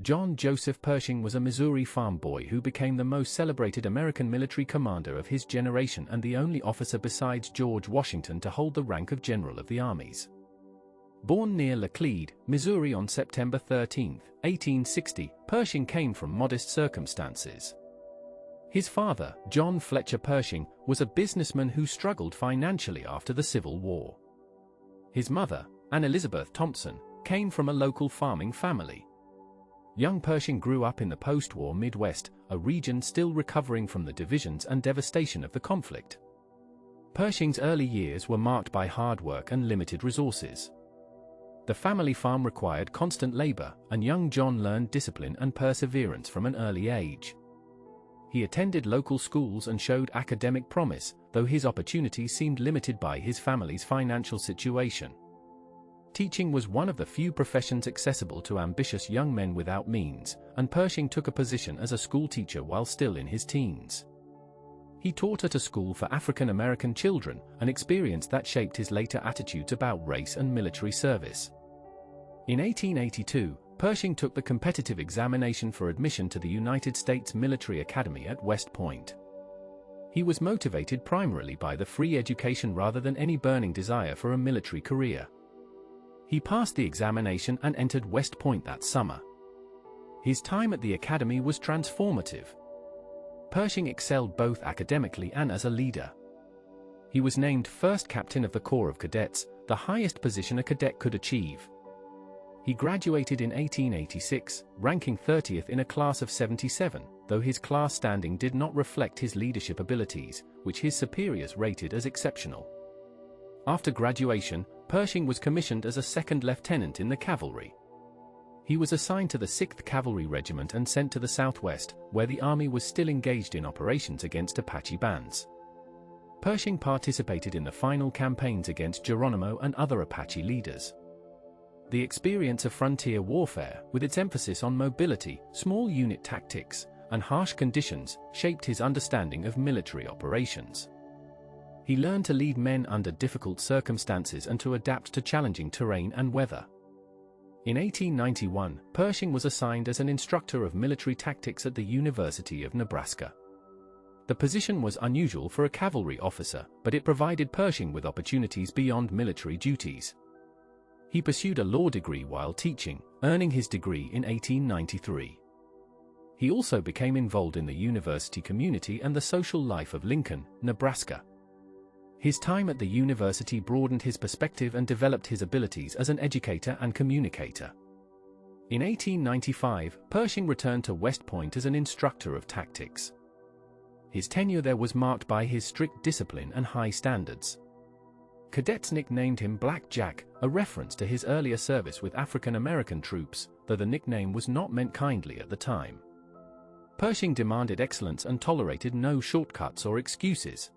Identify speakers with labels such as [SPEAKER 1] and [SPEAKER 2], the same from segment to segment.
[SPEAKER 1] John Joseph Pershing was a Missouri farm boy who became the most celebrated American military commander of his generation and the only officer besides George Washington to hold the rank of General of the Armies. Born near Laclede, Missouri on September 13, 1860, Pershing came from modest circumstances. His father, John Fletcher Pershing, was a businessman who struggled financially after the Civil War. His mother, Anne Elizabeth Thompson, came from a local farming family. Young Pershing grew up in the post-war Midwest, a region still recovering from the divisions and devastation of the conflict. Pershing's early years were marked by hard work and limited resources. The family farm required constant labor, and young John learned discipline and perseverance from an early age. He attended local schools and showed academic promise, though his opportunities seemed limited by his family's financial situation. Teaching was one of the few professions accessible to ambitious young men without means, and Pershing took a position as a school teacher while still in his teens. He taught at a school for African American children, an experience that shaped his later attitudes about race and military service. In 1882, Pershing took the competitive examination for admission to the United States Military Academy at West Point. He was motivated primarily by the free education rather than any burning desire for a military career. He passed the examination and entered West Point that summer. His time at the academy was transformative. Pershing excelled both academically and as a leader. He was named first captain of the Corps of Cadets, the highest position a cadet could achieve. He graduated in 1886, ranking 30th in a class of 77, though his class standing did not reflect his leadership abilities, which his superiors rated as exceptional. After graduation, Pershing was commissioned as a second lieutenant in the cavalry. He was assigned to the 6th Cavalry Regiment and sent to the Southwest, where the Army was still engaged in operations against Apache bands. Pershing participated in the final campaigns against Geronimo and other Apache leaders. The experience of frontier warfare, with its emphasis on mobility, small unit tactics, and harsh conditions, shaped his understanding of military operations. He learned to lead men under difficult circumstances and to adapt to challenging terrain and weather. In 1891, Pershing was assigned as an instructor of military tactics at the University of Nebraska. The position was unusual for a cavalry officer, but it provided Pershing with opportunities beyond military duties. He pursued a law degree while teaching, earning his degree in 1893. He also became involved in the university community and the social life of Lincoln, Nebraska. His time at the university broadened his perspective and developed his abilities as an educator and communicator. In 1895, Pershing returned to West Point as an instructor of tactics. His tenure there was marked by his strict discipline and high standards. Cadets nicknamed him Black Jack, a reference to his earlier service with African American troops, though the nickname was not meant kindly at the time. Pershing demanded excellence and tolerated no shortcuts or excuses.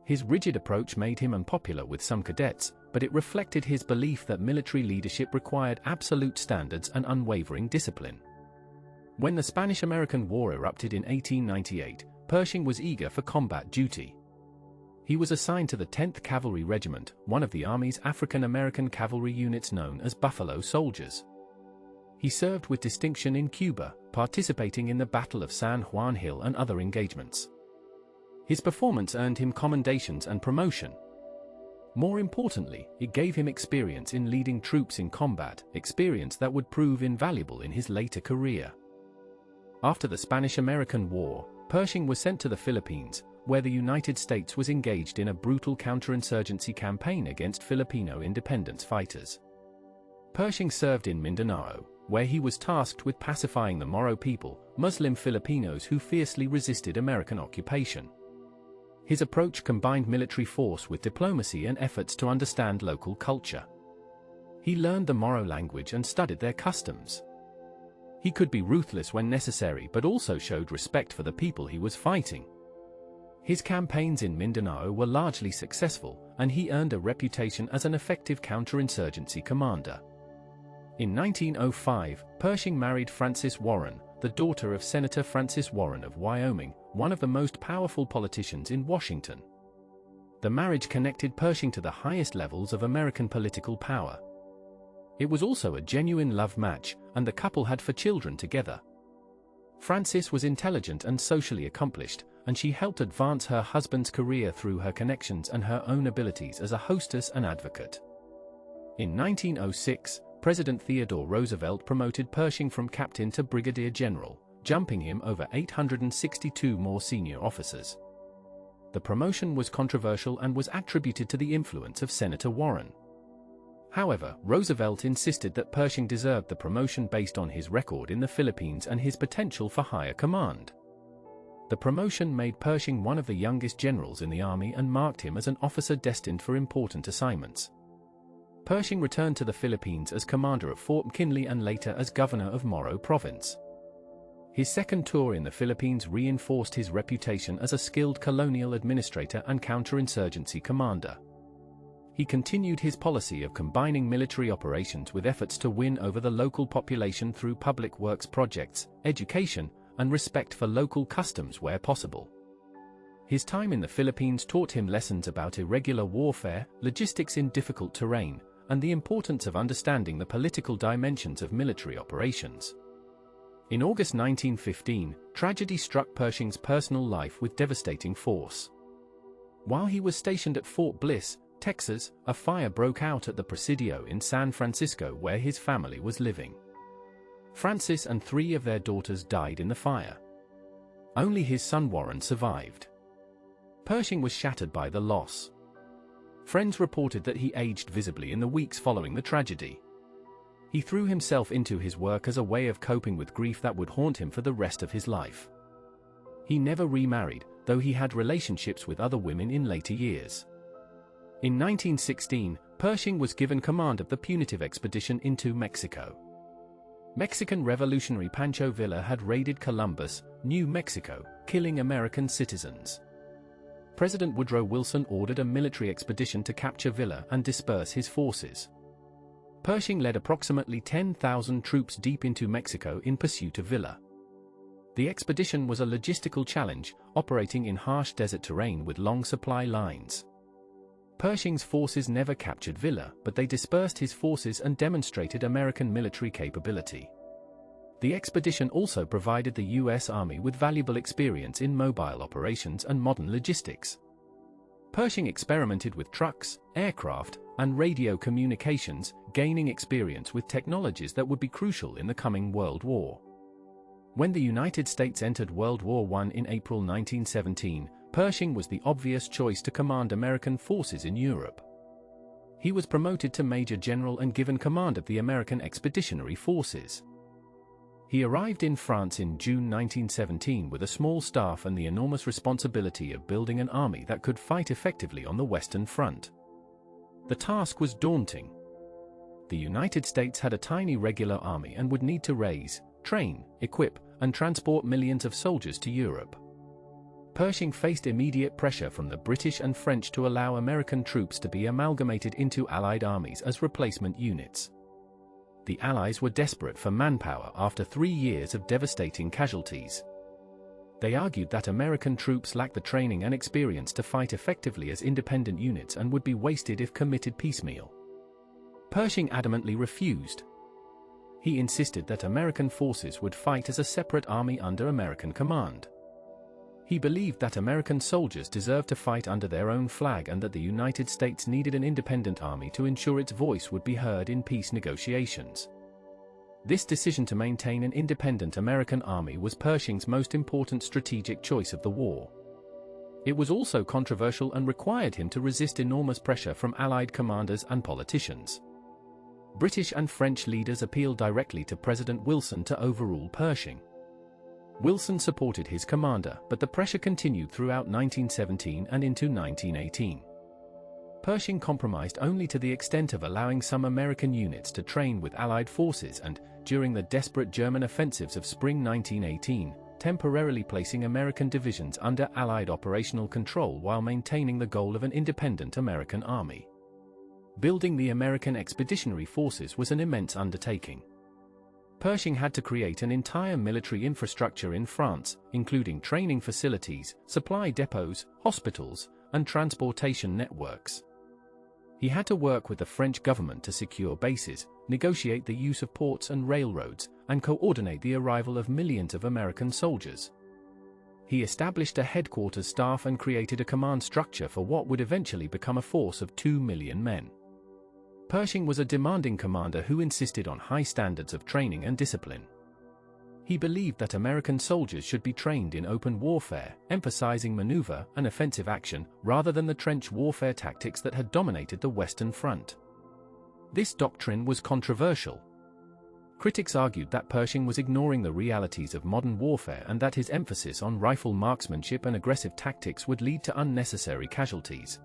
[SPEAKER 1] His rigid approach made him unpopular with some cadets, but it reflected his belief that military leadership required absolute standards and unwavering discipline. When the Spanish-American War erupted in 1898, Pershing was eager for combat duty. He was assigned to the 10th Cavalry Regiment, one of the Army's African-American cavalry units known as Buffalo Soldiers. He served with distinction in Cuba, participating in the Battle of San Juan Hill and other engagements. His performance earned him commendations and promotion. More importantly, it gave him experience in leading troops in combat, experience that would prove invaluable in his later career. After the Spanish-American War, Pershing was sent to the Philippines, where the United States was engaged in a brutal counterinsurgency campaign against Filipino independence fighters. Pershing served in Mindanao, where he was tasked with pacifying the Moro people, Muslim Filipinos who fiercely resisted American occupation. His approach combined military force with diplomacy and efforts to understand local culture. He learned the Moro language and studied their customs. He could be ruthless when necessary but also showed respect for the people he was fighting. His campaigns in Mindanao were largely successful, and he earned a reputation as an effective counterinsurgency commander. In 1905, Pershing married Frances Warren, the daughter of Senator Francis Warren of Wyoming, one of the most powerful politicians in Washington. The marriage connected Pershing to the highest levels of American political power. It was also a genuine love match, and the couple had 4 children together. Frances was intelligent and socially accomplished, and she helped advance her husband's career through her connections and her own abilities as a hostess and advocate. In 1906, President Theodore Roosevelt promoted Pershing from captain to brigadier general, jumping him over 862 more senior officers. The promotion was controversial and was attributed to the influence of Senator Warren. However, Roosevelt insisted that Pershing deserved the promotion based on his record in the Philippines and his potential for higher command. The promotion made Pershing one of the youngest generals in the Army and marked him as an officer destined for important assignments. Pershing returned to the Philippines as commander of Fort McKinley and later as governor of Moro Province. His second tour in the Philippines reinforced his reputation as a skilled colonial administrator and counterinsurgency commander. He continued his policy of combining military operations with efforts to win over the local population through public works projects, education, and respect for local customs where possible. His time in the Philippines taught him lessons about irregular warfare, logistics in difficult terrain, and the importance of understanding the political dimensions of military operations. In August 1915, tragedy struck Pershing's personal life with devastating force. While he was stationed at Fort Bliss, Texas, a fire broke out at the Presidio in San Francisco where his family was living. Francis and 3 of their daughters died in the fire. Only his son Warren survived. Pershing was shattered by the loss. Friends reported that he aged visibly in the weeks following the tragedy. He threw himself into his work as a way of coping with grief that would haunt him for the rest of his life. He never remarried, though he had relationships with other women in later years. In 1916, Pershing was given command of the punitive expedition into Mexico. Mexican revolutionary Pancho Villa had raided Columbus, New Mexico, killing American citizens. President Woodrow Wilson ordered a military expedition to capture Villa and disperse his forces. Pershing led approximately 10,000 troops deep into Mexico in pursuit of Villa. The expedition was a logistical challenge, operating in harsh desert terrain with long supply lines. Pershing's forces never captured Villa, but they dispersed his forces and demonstrated American military capability. The expedition also provided the U.S. Army with valuable experience in mobile operations and modern logistics. Pershing experimented with trucks, aircraft, and radio communications, gaining experience with technologies that would be crucial in the coming World War. When the United States entered World War I in April 1917, Pershing was the obvious choice to command American forces in Europe. He was promoted to Major General and given command of the American Expeditionary Forces. He arrived in France in June 1917 with a small staff and the enormous responsibility of building an army that could fight effectively on the Western Front. The task was daunting. The United States had a tiny regular army and would need to raise, train, equip, and transport millions of soldiers to Europe. Pershing faced immediate pressure from the British and French to allow American troops to be amalgamated into Allied armies as replacement units. The Allies were desperate for manpower after 3 years of devastating casualties. They argued that American troops lacked the training and experience to fight effectively as independent units and would be wasted if committed piecemeal. Pershing adamantly refused. He insisted that American forces would fight as a separate army under American command. He believed that American soldiers deserved to fight under their own flag and that the United States needed an independent army to ensure its voice would be heard in peace negotiations. This decision to maintain an independent American army was Pershing's most important strategic choice of the war. It was also controversial and required him to resist enormous pressure from Allied commanders and politicians. British and French leaders appealed directly to President Wilson to overrule Pershing. Wilson supported his commander, but the pressure continued throughout 1917 and into 1918. Pershing compromised only to the extent of allowing some American units to train with Allied forces and, during the desperate German offensives of spring 1918, temporarily placing American divisions under Allied operational control while maintaining the goal of an independent American army. Building the American Expeditionary Forces was an immense undertaking. Pershing had to create an entire military infrastructure in France, including training facilities, supply depots, hospitals, and transportation networks. He had to work with the French government to secure bases, negotiate the use of ports and railroads, and coordinate the arrival of millions of American soldiers. He established a headquarters staff and created a command structure for what would eventually become a force of 2 million men. Pershing was a demanding commander who insisted on high standards of training and discipline. He believed that American soldiers should be trained in open warfare, emphasizing maneuver and offensive action rather than the trench warfare tactics that had dominated the Western Front. This doctrine was controversial. Critics argued that Pershing was ignoring the realities of modern warfare and that his emphasis on rifle marksmanship and aggressive tactics would lead to unnecessary casualties.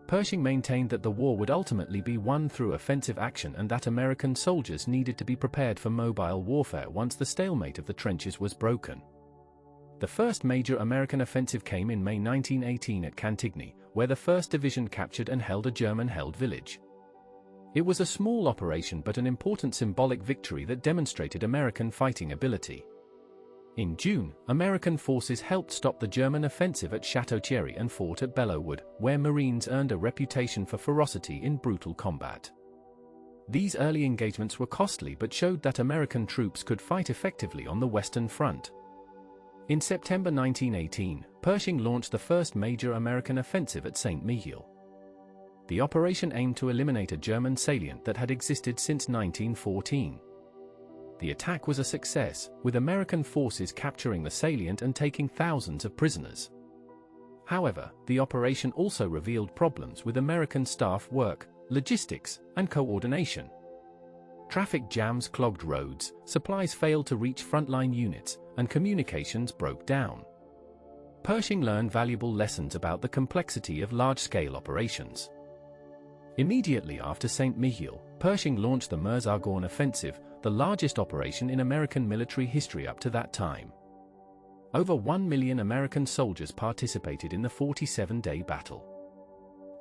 [SPEAKER 1] Pershing maintained that the war would ultimately be won through offensive action and that American soldiers needed to be prepared for mobile warfare once the stalemate of the trenches was broken. The first major American offensive came in May 1918 at Cantigny, where the 1st Division captured and held a German-held village. It was a small operation but an important symbolic victory that demonstrated American fighting ability. In June, American forces helped stop the German offensive at Château-Thierry and fought at Belleau-Wood, where Marines earned a reputation for ferocity in brutal combat. These early engagements were costly but showed that American troops could fight effectively on the Western Front. In September 1918, Pershing launched the first major American offensive at Saint-Mihiel. The operation aimed to eliminate a German salient that had existed since 1914. The attack was a success, with American forces capturing the salient and taking thousands of prisoners. However, the operation also revealed problems with American staff work, logistics, and coordination. Traffic jams clogged roads, supplies failed to reach frontline units, and communications broke down. Pershing learned valuable lessons about the complexity of large-scale operations. Immediately after Saint-Mihiel, Pershing launched the Meuse-Argonne offensive, the largest operation in American military history up to that time. Over 1 million American soldiers participated in the 47-day battle.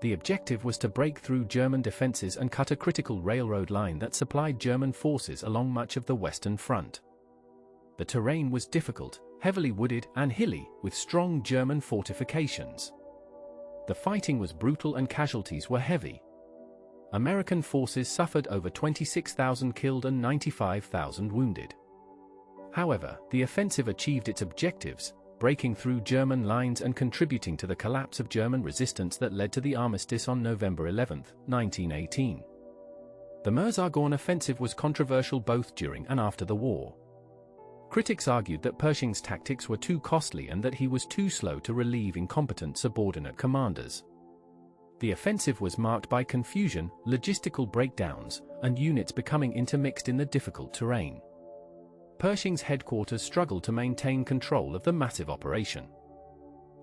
[SPEAKER 1] The objective was to break through German defenses and cut a critical railroad line that supplied German forces along much of the Western Front. The terrain was difficult, heavily wooded and hilly, with strong German fortifications. The fighting was brutal and casualties were heavy. American forces suffered over 26,000 killed and 95,000 wounded. However, the offensive achieved its objectives, breaking through German lines and contributing to the collapse of German resistance that led to the armistice on November 11, 1918. The Meuse-Argonne offensive was controversial both during and after the war. Critics argued that Pershing's tactics were too costly and that he was too slow to relieve incompetent subordinate commanders. The offensive was marked by confusion, logistical breakdowns, and units becoming intermixed in the difficult terrain. Pershing's headquarters struggled to maintain control of the massive operation.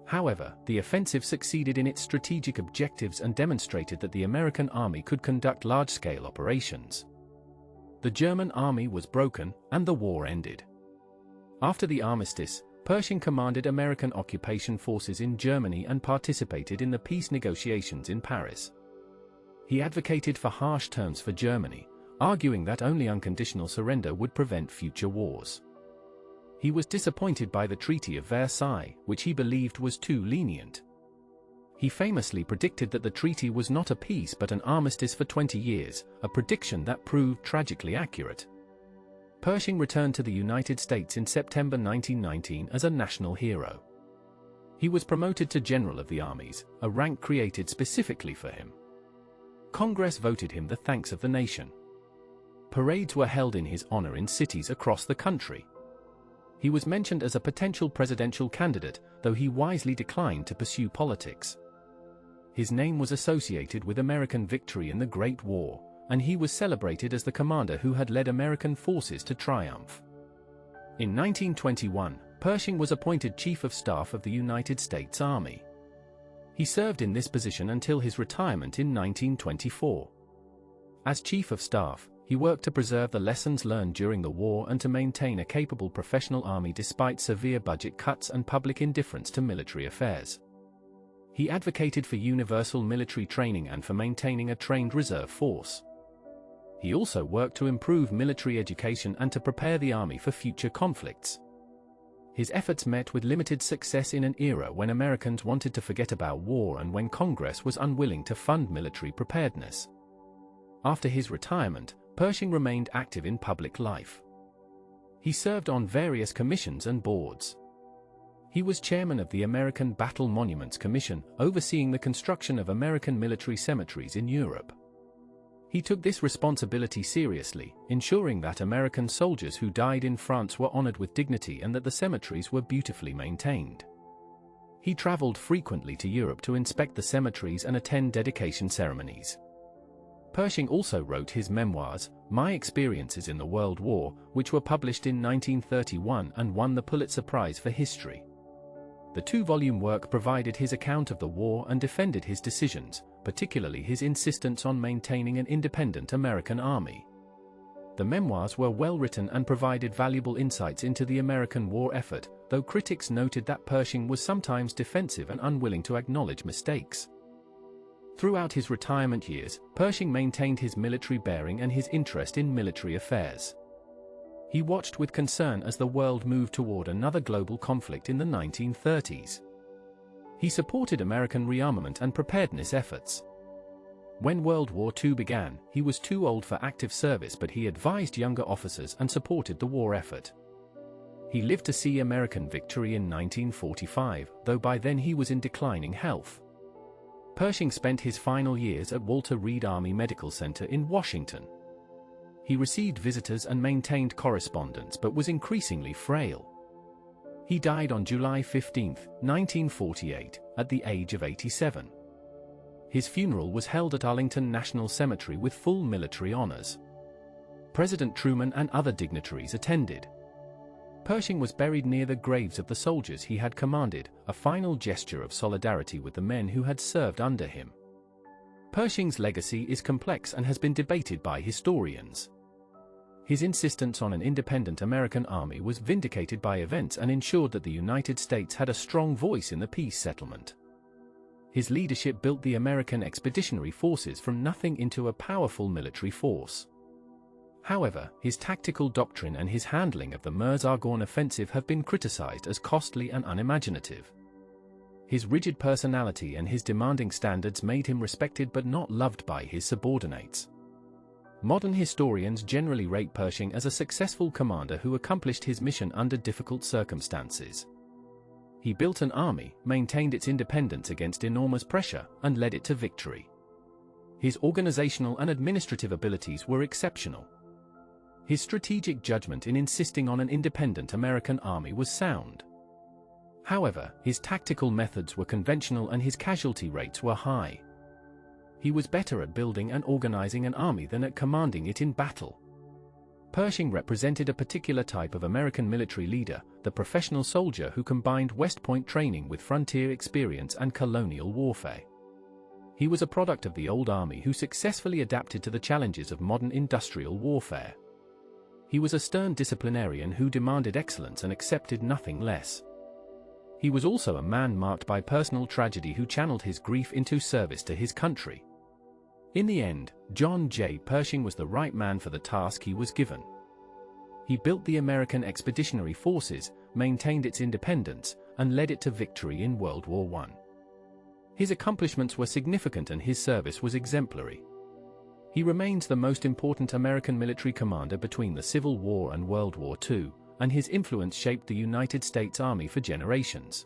[SPEAKER 1] However, the offensive succeeded in its strategic objectives and demonstrated that the American army could conduct large-scale operations. The German army was broken, and the war ended. After the armistice, Pershing commanded American occupation forces in Germany and participated in the peace negotiations in Paris. He advocated for harsh terms for Germany, arguing that only unconditional surrender would prevent future wars. He was disappointed by the Treaty of Versailles, which he believed was too lenient. He famously predicted that the treaty was not a peace but an armistice for 20 years, a prediction that proved tragically accurate. Pershing returned to the United States in September 1919 as a national hero. He was promoted to General of the Armies, a rank created specifically for him. Congress voted him the thanks of the nation. Parades were held in his honor in cities across the country. He was mentioned as a potential presidential candidate, though he wisely declined to pursue politics. His name was associated with American victory in the Great War, and he was celebrated as the commander who had led American forces to triumph. In 1921, Pershing was appointed Chief of Staff of the United States Army. He served in this position until his retirement in 1924. As Chief of Staff, he worked to preserve the lessons learned during the war and to maintain a capable professional army despite severe budget cuts and public indifference to military affairs. He advocated for universal military training and for maintaining a trained reserve force. He also worked to improve military education and to prepare the army for future conflicts. His efforts met with limited success in an era when Americans wanted to forget about war and when Congress was unwilling to fund military preparedness. After his retirement, Pershing remained active in public life. He served on various commissions and boards. He was chairman of the American Battle Monuments Commission, overseeing the construction of American military cemeteries in Europe. He took this responsibility seriously, ensuring that American soldiers who died in France were honored with dignity and that the cemeteries were beautifully maintained. He traveled frequently to Europe to inspect the cemeteries and attend dedication ceremonies. Pershing also wrote his memoirs, My Experiences in the World War, which were published in 1931 and won the Pulitzer Prize for History. The two-volume work provided his account of the war and defended his decisions, particularly his insistence on maintaining an independent American army. The memoirs were well written and provided valuable insights into the American war effort, though critics noted that Pershing was sometimes defensive and unwilling to acknowledge mistakes. Throughout his retirement years, Pershing maintained his military bearing and his interest in military affairs. He watched with concern as the world moved toward another global conflict in the 1930s. He supported American rearmament and preparedness efforts. When World War II began, he was too old for active service, but he advised younger officers and supported the war effort. He lived to see American victory in 1945, though by then he was in declining health. Pershing spent his final years at Walter Reed Army Medical Center in Washington. He received visitors and maintained correspondence but was increasingly frail. He died on July 15, 1948, at the age of 87. His funeral was held at Arlington National Cemetery with full military honors. President Truman and other dignitaries attended. Pershing was buried near the graves of the soldiers he had commanded, a final gesture of solidarity with the men who had served under him. Pershing's legacy is complex and has been debated by historians. His insistence on an independent American army was vindicated by events and ensured that the United States had a strong voice in the peace settlement. His leadership built the American Expeditionary Forces from nothing into a powerful military force. However, his tactical doctrine and his handling of the Meuse-Argonne offensive have been criticized as costly and unimaginative. His rigid personality and his demanding standards made him respected but not loved by his subordinates. Modern historians generally rate Pershing as a successful commander who accomplished his mission under difficult circumstances. He built an army, maintained its independence against enormous pressure, and led it to victory. His organizational and administrative abilities were exceptional. His strategic judgment in insisting on an independent American army was sound. However, his tactical methods were conventional and his casualty rates were high. He was better at building and organizing an army than at commanding it in battle. Pershing represented a particular type of American military leader, the professional soldier who combined West Point training with frontier experience and colonial warfare. He was a product of the old army who successfully adapted to the challenges of modern industrial warfare. He was a stern disciplinarian who demanded excellence and accepted nothing less. He was also a man marked by personal tragedy who channeled his grief into service to his country. In the end, John J. Pershing was the right man for the task he was given. He built the American Expeditionary Forces, maintained its independence, and led it to victory in World War I. His accomplishments were significant and his service was exemplary. He remains the most important American military commander between the Civil War and World War II, and his influence shaped the United States Army for generations.